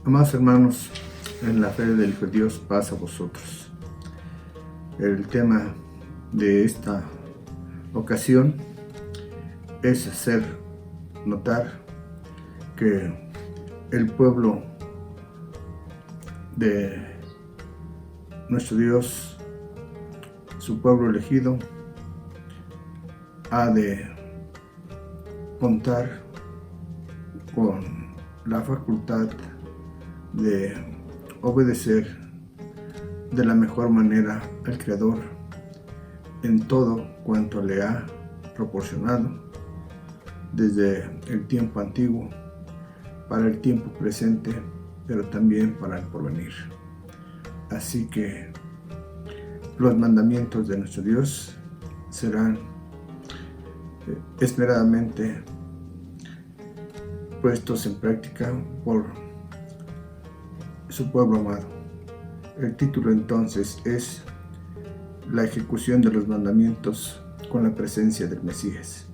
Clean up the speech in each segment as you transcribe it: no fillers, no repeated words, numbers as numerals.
Amados hermanos, en la fe del Hijo de Dios, paz a vosotros. El tema de esta ocasión es hacer notar que el pueblo de nuestro Dios, su pueblo elegido, ha de contar con la facultad de obedecer de la mejor manera al Creador en todo cuanto le ha proporcionado desde el tiempo antiguo para el tiempo presente, pero también para el porvenir. Así que los mandamientos de nuestro Dios serán esmeradamente puestos en práctica por su pueblo amado. El título entonces es la ejecución de los mandamientos con la presencia del Mesías.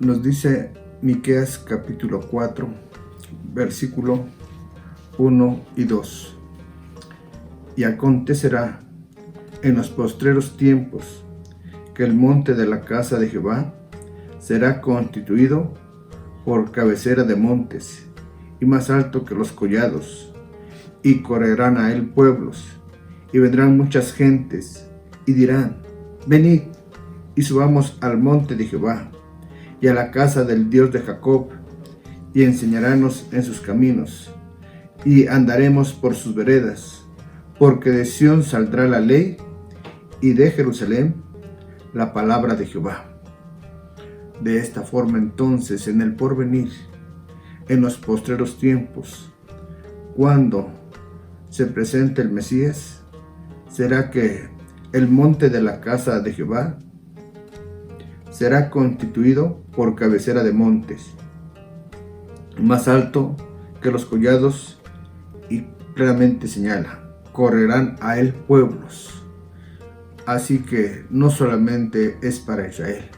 Nos dice Miqueas capítulo 4, versículo 1 y 2. Y acontecerá en los postreros tiempos que el monte de la casa de Jehová será constituido por cabecera de montes y más alto que los collados, y correrán a él pueblos, y vendrán muchas gentes, y dirán: venid, y subamos al monte de Jehová, y a la casa del Dios de Jacob, y enseñarános en sus caminos, y andaremos por sus veredas, porque de Sión saldrá la ley, y de Jerusalén la palabra de Jehová. De esta forma entonces, en el porvenir, en los postreros tiempos, cuando se presente el Mesías, será que el monte de la casa de Jehová será constituido por cabecera de montes, más alto que los collados, y claramente señala: correrán a él pueblos. Así que no solamente es para Israel,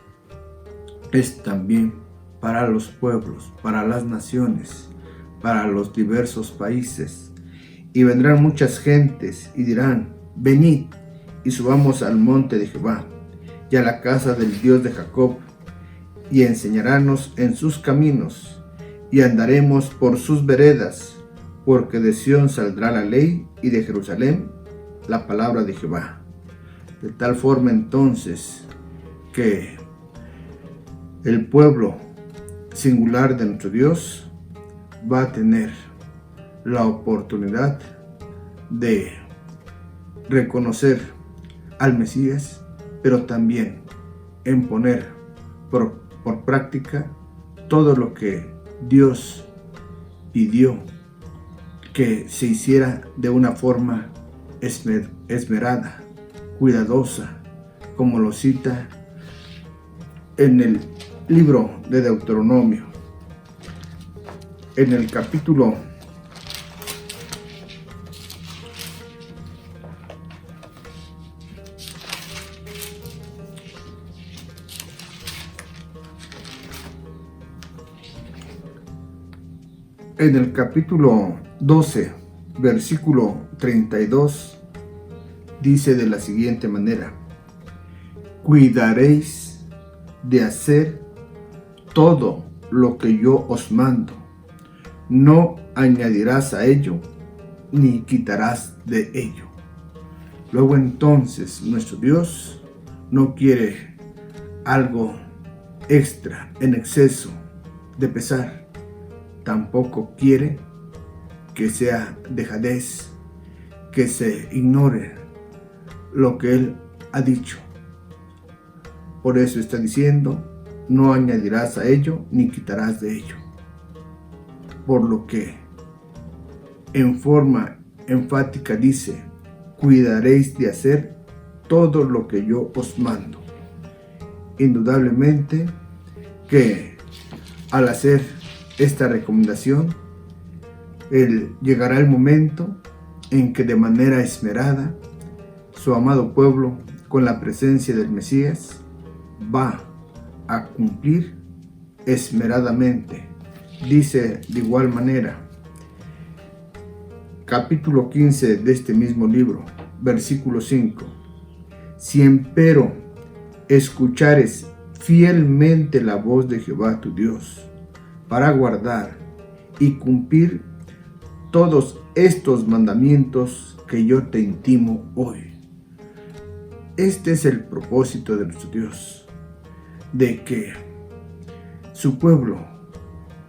es también para los pueblos, para las naciones, para los diversos países. Y vendrán muchas gentes y dirán: venid, y subamos al monte de Jehová, y a la casa del Dios de Jacob, y enseñarános en sus caminos, y andaremos por sus veredas, porque de Sión saldrá la ley, y de Jerusalén la palabra de Jehová. De tal forma entonces que el pueblo singular de nuestro Dios va a tener la oportunidad de reconocer al Mesías, pero también en poner por práctica todo lo que Dios pidió que se hiciera de una forma esmerada, cuidadosa, como lo cita en el libro de Deuteronomio, en el capítulo 12, versículo 32, dice de la siguiente manera: cuidaréis de hacer todo lo que yo os mando, no añadirás a ello, ni quitarás de ello. Luego entonces nuestro Dios no quiere algo extra, en exceso de pesar. Tampoco quiere que sea dejadez, que se ignore lo que Él ha dicho. Por eso está diciendo: no añadirás a ello, ni quitarás de ello. Por lo que en forma enfática dice: cuidaréis de hacer todo lo que yo os mando. Indudablemente que al hacer esta recomendación, llegará el momento en que de manera esmerada su amado pueblo, con la presencia del Mesías, va a cumplir esmeradamente dice de igual manera, capítulo 15 de este mismo libro, versículo 5. Si empero escuchares fielmente la voz de Jehová tu Dios, para guardar y cumplir todos estos mandamientos que yo te intimo hoy. Este es el propósito de nuestro Dios, de que su pueblo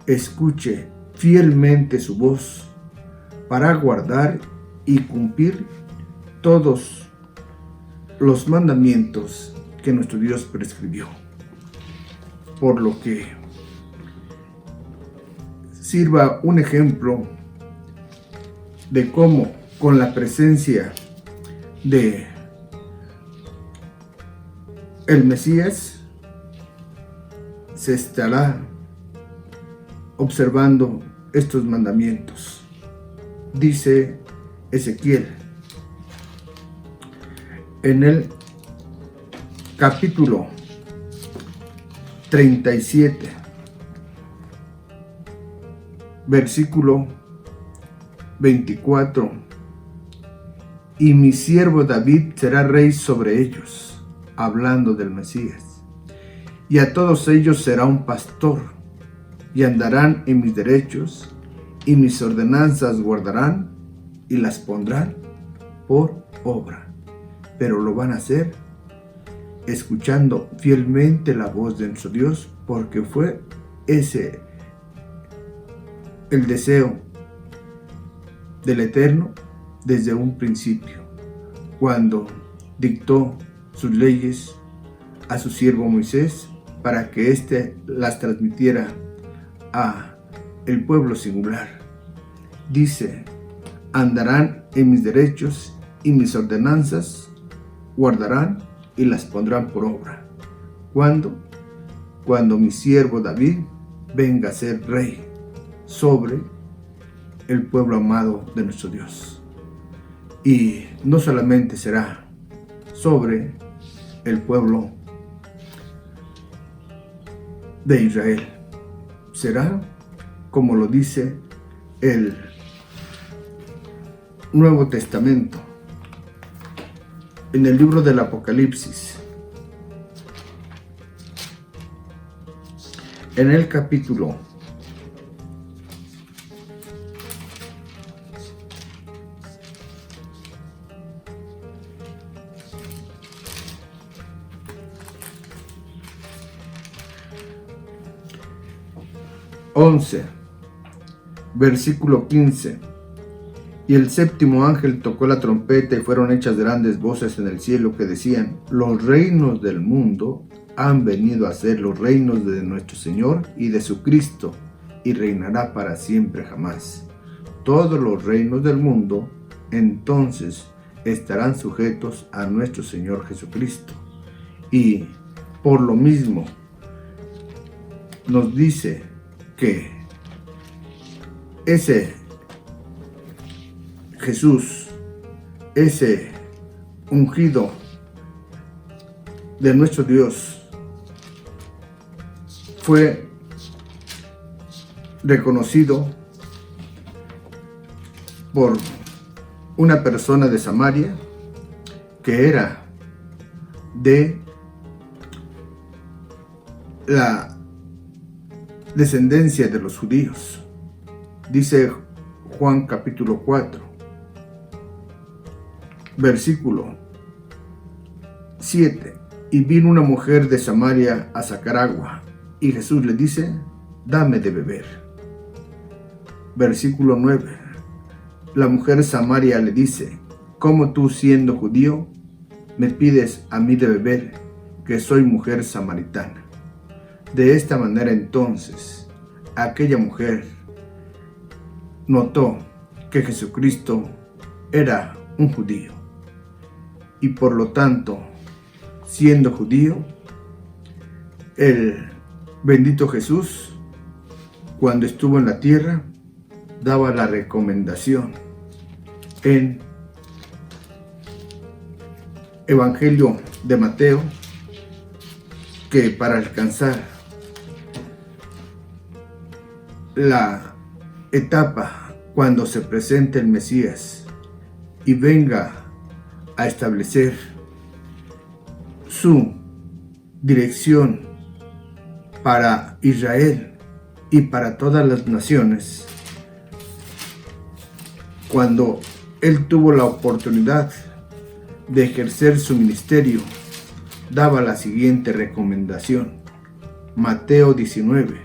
escuche fielmente su voz para guardar y cumplir todos los mandamientos que nuestro Dios prescribió. Por lo que sirva un ejemplo de cómo con la presencia de el Mesías se estará observando estos mandamientos. Dice Ezequiel en el capítulo 37, versículo 24: y mi siervo David será rey sobre ellos, hablando del Mesías, y a todos ellos será un pastor, y andarán en mis derechos, y mis ordenanzas guardarán, y las pondrán por obra. Pero lo van a hacer escuchando fielmente la voz de nuestro Dios, porque fue ese el deseo del Eterno desde un principio, cuando dictó sus leyes a su siervo Moisés para que éste las transmitiera a el pueblo singular. Dice: andarán en mis derechos y mis ordenanzas guardarán y las pondrán por obra. ¿Cuándo? Cuando mi siervo David venga a ser rey sobre el pueblo amado de nuestro Dios. Y no solamente será sobre el pueblo de Israel, será como lo dice el Nuevo Testamento en el libro del Apocalipsis, en el capítulo 11, versículo 15. Y el séptimo ángel tocó la trompeta y fueron hechas grandes voces en el cielo que decían: los reinos del mundo han venido a ser los reinos de nuestro Señor y de su Cristo, y reinará para siempre jamás. Todos los reinos del mundo entonces estarán sujetos a nuestro Señor Jesucristo. Y por lo mismo nos dice que ese Jesús, ese ungido de nuestro Dios, fue reconocido por una persona de Samaria que era de la descendencia de los judíos. Dice Juan capítulo 4, versículo 7: y vino una mujer de Samaria a sacar agua, y Jesús le dice: dame de beber. Versículo 9: la mujer Samaria le dice: ¿cómo tú, siendo judío, me pides a mí de beber, que soy mujer samaritana? De esta manera entonces aquella mujer notó que Jesucristo era un judío, y por lo tanto, siendo judío, el bendito Jesús, cuando estuvo en la tierra, daba la recomendación en Evangelio de Mateo, que para alcanzar la etapa cuando se presente el Mesías y venga a establecer su dirección para Israel y para todas las naciones, cuando él tuvo la oportunidad de ejercer su ministerio, daba la siguiente recomendación. Mateo 19,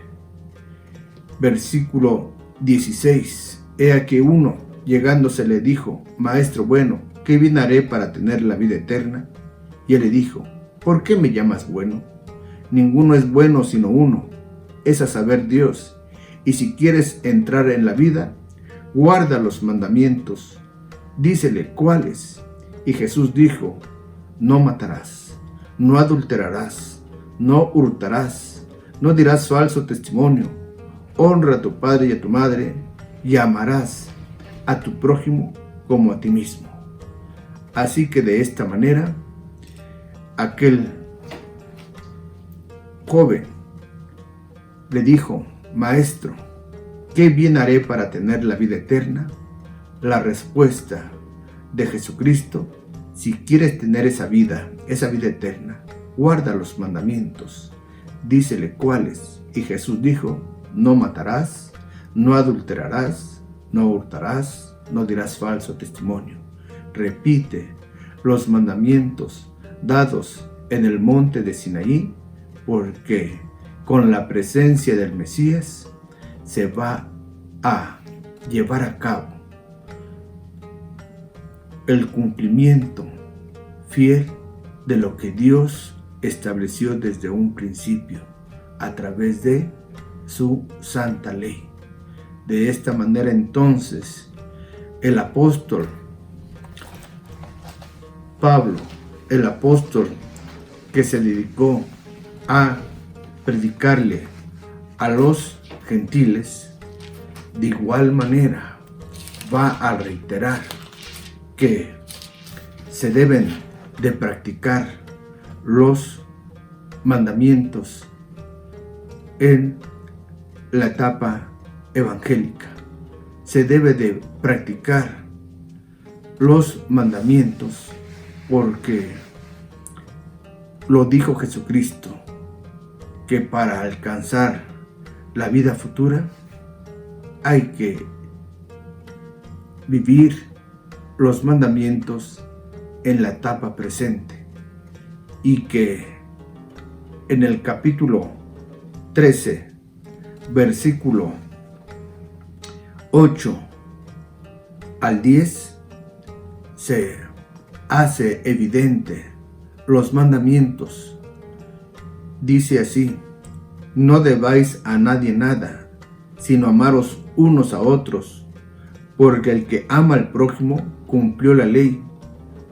versículo 16. He aquí uno, llegándose, le dijo: Maestro bueno, ¿qué bien haré para tener la vida eterna? Y él le dijo: ¿por qué me llamas bueno? Ninguno es bueno sino uno, es a saber, Dios. Y si quieres entrar en la vida, guarda los mandamientos. Dícele, ¿cuáles? Y Jesús dijo: no matarás, no adulterarás, no hurtarás, no dirás falso testimonio, honra a tu padre y a tu madre, y amarás a tu prójimo como a ti mismo. Así que de esta manera, aquel joven le dijo: Maestro, ¿qué bien haré para tener la vida eterna? La respuesta de Jesucristo: si quieres tener esa vida eterna, guarda los mandamientos. Dícele, ¿cuáles? Y Jesús dijo: no matarás, no adulterarás, no hurtarás, no dirás falso testimonio. Repite los mandamientos dados en el monte de Sinaí, porque con la presencia del Mesías se va a llevar a cabo el cumplimiento fiel de lo que Dios estableció desde un principio a través de su santa ley. De esta manera, entonces, el apóstol Pablo, el apóstol que se dedicó a predicarle a los gentiles, de igual manera va a reiterar que se deben de practicar los mandamientos en la etapa evangélica. Se debe de practicar los mandamientos porque lo dijo Jesucristo, que para alcanzar la vida futura hay que vivir los mandamientos en la etapa presente, y que en el capítulo 13, versículo 8 al 10 se hace evidente los mandamientos. Dice así: no debáis a nadie nada, sino amaros unos a otros, porque el que ama al prójimo cumplió la ley.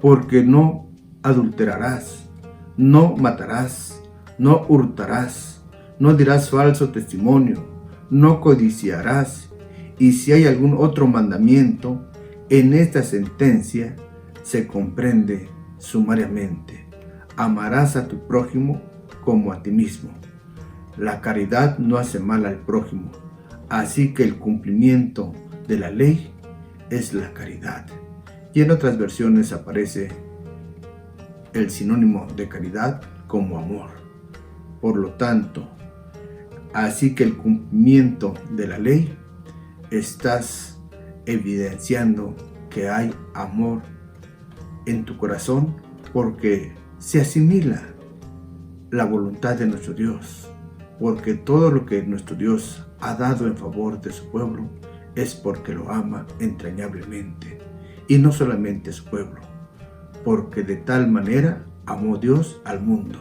Porque no adulterarás, no matarás, no hurtarás, no dirás falso testimonio, no codiciarás. Y si hay algún otro mandamiento, en esta sentencia se comprende sumariamente: amarás a tu prójimo como a ti mismo. La caridad no hace mal al prójimo, así que el cumplimiento de la ley es la caridad. Y en otras versiones aparece el sinónimo de caridad como amor. Por lo tanto, así que el cumplimiento de la ley, estás evidenciando que hay amor en tu corazón, porque se asimila la voluntad de nuestro Dios, porque todo lo que nuestro Dios ha dado en favor de su pueblo es porque lo ama entrañablemente. Y no solamente su pueblo, porque de tal manera amó Dios al mundo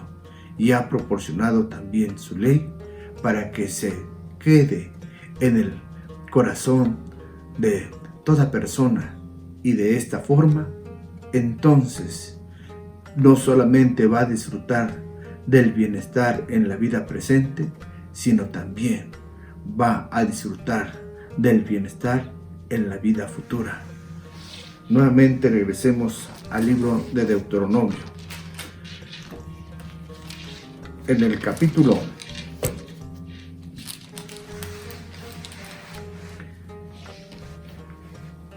y ha proporcionado también su ley para que se quede en el corazón de toda persona, y de esta forma entonces no solamente va a disfrutar del bienestar en la vida presente, sino también va a disfrutar del bienestar en la vida futura. Nuevamente regresemos al libro de Deuteronomio. En el capítulo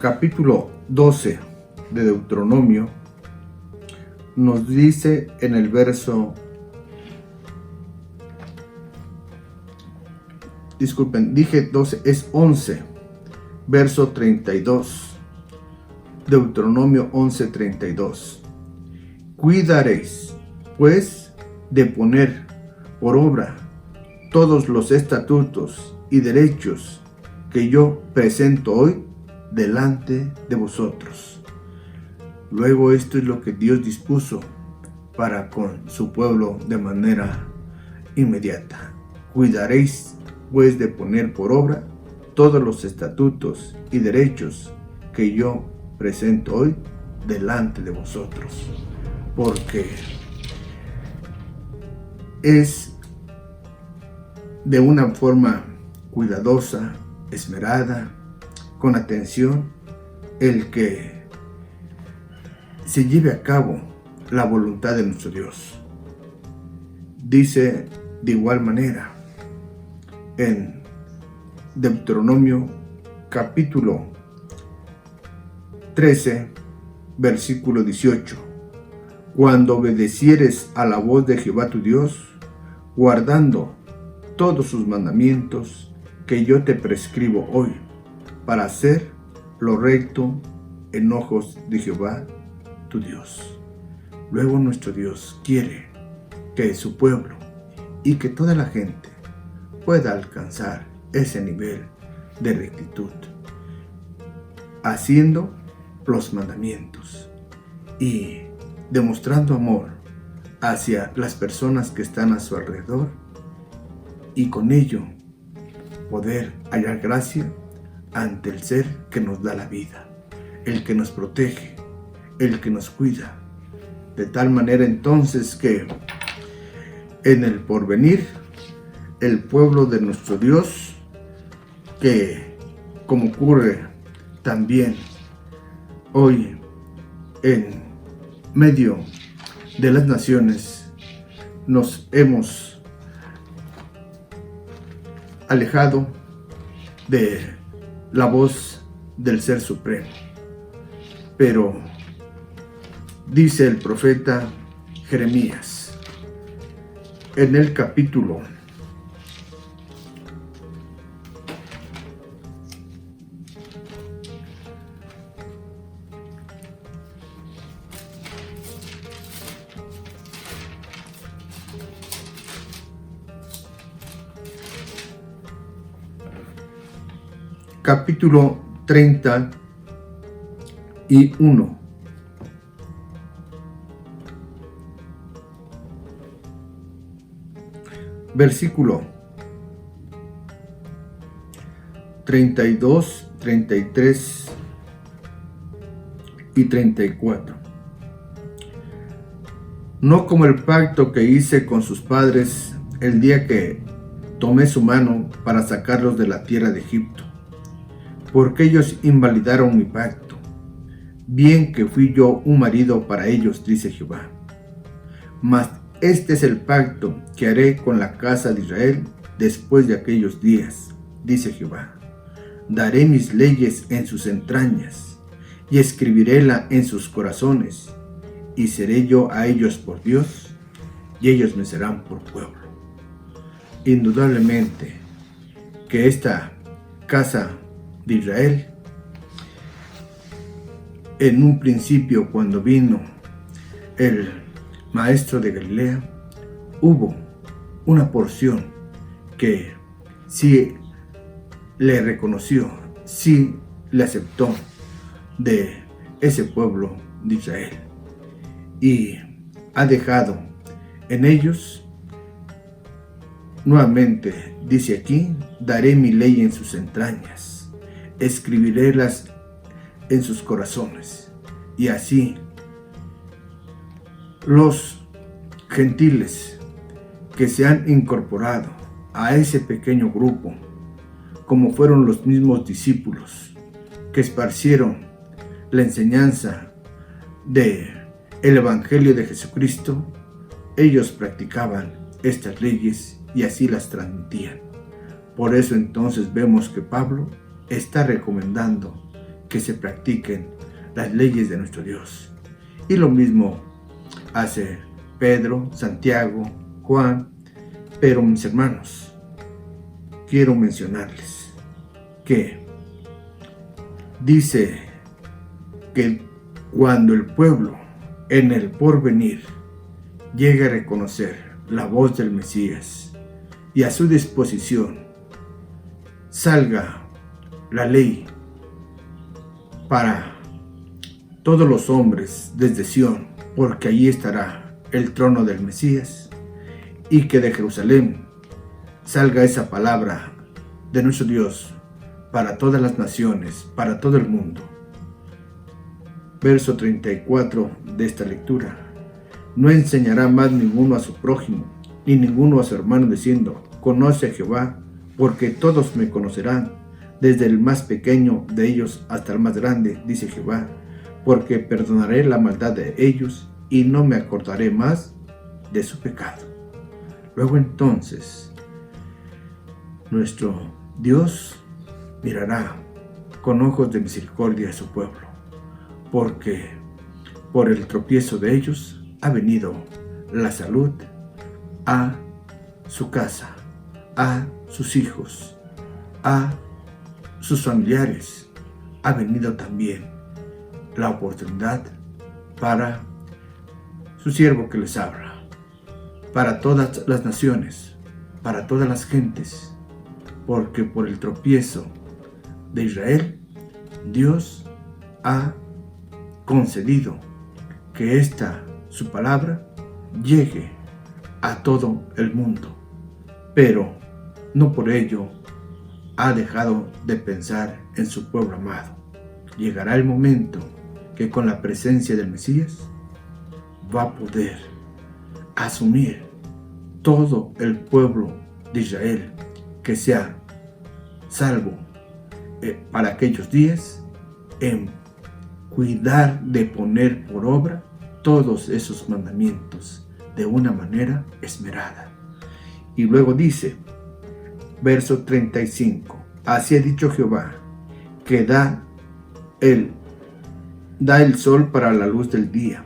capítulo 12 de Deuteronomio nos dice en el verso, dije 12, es 11, verso 32, Deuteronomio 11:32. Cuidaréis, pues, de poner por obra todos los estatutos y derechos que yo presento hoy delante de vosotros. Luego esto es lo que Dios dispuso para con su pueblo de manera inmediata. Cuidaréis pues de poner por obra todos los estatutos y derechos que yo presento hoy delante de vosotros, porque es de una forma cuidadosa, esmerada, con atención, el que se lleve a cabo la voluntad de nuestro Dios. Dice de igual manera en Deuteronomio capítulo 13, versículo 18. Cuando obedecieres a la voz de Jehová tu Dios, guardando todos sus mandamientos que yo te prescribo hoy, para hacer lo recto en ojos de Jehová tu Dios. Luego nuestro Dios quiere que su pueblo y que toda la gente pueda alcanzar ese nivel de rectitud, haciendo los mandamientos y demostrando amor hacia las personas que están a su alrededor, y con ello poder hallar gracia ante el ser que nos da la vida, el que nos protege, el que nos cuida, de tal manera entonces que en el porvenir el pueblo de nuestro Dios, que como ocurre también hoy en medio de las naciones, nos hemos alejado de la voz del Ser Supremo. Pero dice el profeta Jeremías en el capítulo 31, versículo 32, 33 y 34. No como el pacto que hice con sus padres el día que tomé su mano para sacarlos de la tierra de Egipto, porque ellos invalidaron mi pacto, bien que fui yo un marido para ellos, dice Jehová. Mas este es el pacto que haré con la casa de Israel después de aquellos días, dice Jehová. Daré mis leyes en sus entrañas, y escribiréla en sus corazones, y seré yo a ellos por Dios, y ellos me serán por pueblo. Indudablemente que esta casa de Israel, en un principio, cuando vino el maestro de Galilea, hubo una porción que sí le reconoció, sí le aceptó de ese pueblo de Israel, y ha dejado en ellos, nuevamente dice aquí, daré mi ley en sus entrañas, escribirélas en sus corazones. Y así los gentiles que se han incorporado a ese pequeño grupo, como fueron los mismos discípulos que esparcieron la enseñanza del Evangelio de Jesucristo, ellos practicaban estas leyes y así las transmitían. Por eso entonces vemos que Pablo está recomendando que se practiquen las leyes de nuestro Dios. Y lo mismo hace Pedro, Santiago, Juan. Pero mis hermanos, quiero mencionarles que dice que cuando el pueblo en el porvenir llegue a reconocer la voz del Mesías y a su disposición salga la ley para todos los hombres desde Sión, porque allí estará el trono del Mesías, y que de Jerusalén salga esa palabra de nuestro Dios para todas las naciones, para todo el mundo. Verso 34 de esta lectura: no enseñará más ninguno a su prójimo, ni ninguno a su hermano, diciendo, conoce a Jehová, porque todos me conocerán, desde el más pequeño de ellos hasta el más grande, dice Jehová, porque perdonaré la maldad de ellos y no me acordaré más de su pecado. Luego entonces, nuestro Dios mirará con ojos de misericordia a su pueblo, porque por el tropiezo de ellos ha venido la salud a su casa, a sus hijos, a sus familiares. Ha venido también la oportunidad para su siervo que les habla, para todas las naciones, para todas las gentes, porque por el tropiezo de Israel, Dios ha concedido que esta, su palabra, llegue a todo el mundo, pero no por ello ha dejado de pensar en su pueblo amado. Llegará el momento que con la presencia del Mesías va a poder asumir todo el pueblo de Israel que sea salvo para aquellos días, en cuidar de poner por obra todos esos mandamientos de una manera esmerada. Y luego dice, verso 35, así ha dicho Jehová, que da el sol para la luz del día,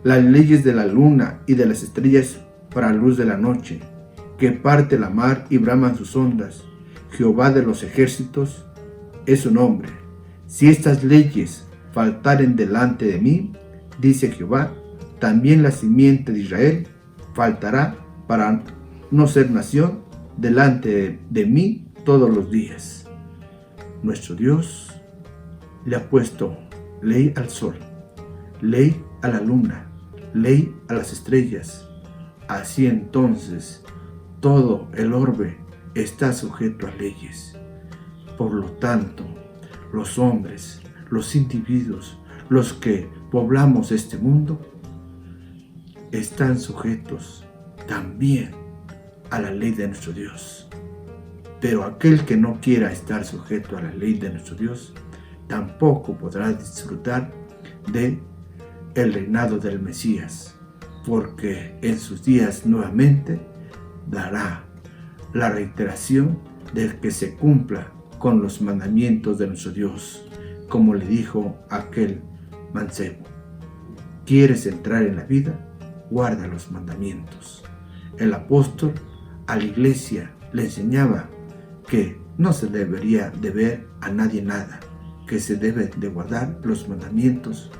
las leyes de la luna y de las estrellas para la luz de la noche, que parte la mar y braman sus ondas. Jehová de los ejércitos es su nombre. Si estas leyes faltaren delante de mí, dice Jehová, también la simiente de Israel faltará para no ser nación delante de mí todos los días. Nuestro Dios le ha puesto ley al sol, ley a la luna, ley a las estrellas. Así entonces todo el orbe está sujeto a leyes. Por lo tanto, los hombres, los individuos, los que poblamos este mundo, están sujetos también a la ley de nuestro Dios. Pero aquel que no quiera estar sujeto a la ley de nuestro Dios, tampoco podrá disfrutar de el reinado del Mesías, porque en sus días nuevamente dará la reiteración de que se cumpla con los mandamientos de nuestro Dios, como le dijo aquel mancebo: ¿quieres entrar en la vida? Guarda los mandamientos. El apóstol a la iglesia le enseñaba que no se debería deber a nadie nada, que se debe de guardar los mandamientos,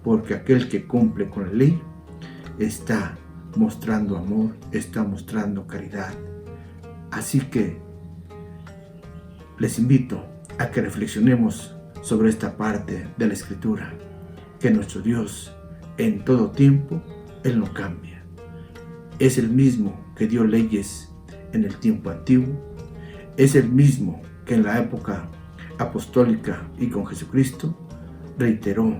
porque aquel que cumple con la ley está mostrando amor, está mostrando caridad. Así que les invito a que reflexionemos sobre esta parte de la Escritura, que nuestro Dios en todo tiempo, Él no cambia. Es el mismo que dio leyes en el tiempo antiguo, es el mismo que en la época apostólica y con Jesucristo reiteró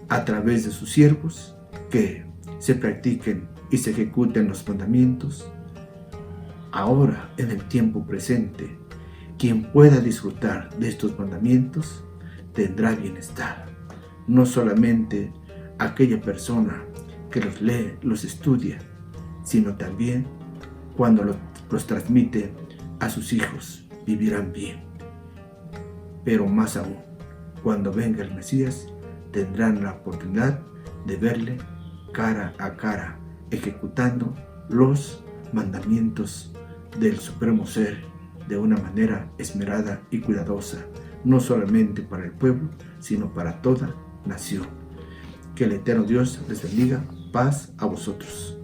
a través de sus siervos que se practiquen y se ejecuten los mandamientos. Ahora, en el tiempo presente, quien pueda disfrutar de estos mandamientos tendrá bienestar. No solamente aquella persona que los lee, los estudia, sino también cuando los transmite a sus hijos, vivirán bien. Pero más aún, cuando venga el Mesías, tendrán la oportunidad de verle cara a cara, ejecutando los mandamientos del Supremo Ser de una manera esmerada y cuidadosa, no solamente para el pueblo, sino para toda nación. Que el eterno Dios les bendiga. Paz a vosotros.